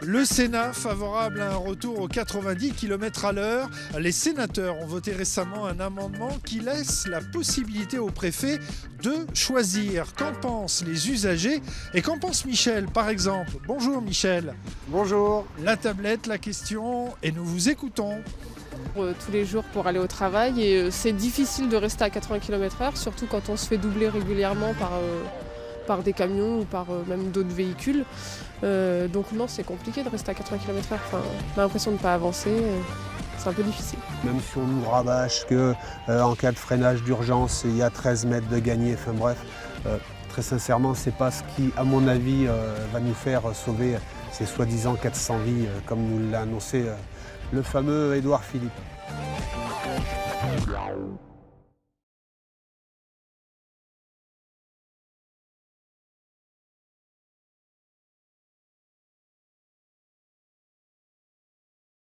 Le Sénat, favorable à un retour aux 90 km à l'heure. Les sénateurs ont voté récemment un amendement qui laisse la possibilité au préfet de choisir. Qu'en pensent les usagers et qu'en pense Michel, par exemple? Bonjour Michel. Bonjour. La tablette, la question, et nous vous écoutons. Tous les jours pour aller au travail et c'est difficile de rester à 80 km/h, surtout quand on se fait doubler régulièrement par des camions ou par même d'autres véhicules. Donc non, c'est compliqué de rester à 80 km/h. Enfin, on a l'impression de ne pas avancer, c'est un peu difficile. Même si on nous rabâche qu'en cas de freinage d'urgence, il y a 13 mètres de gagné, enfin bref, très sincèrement, c'est pas ce qui, à mon avis, va nous faire sauver ces soi-disant 400 vies, comme nous l'a annoncé le fameux Édouard Philippe.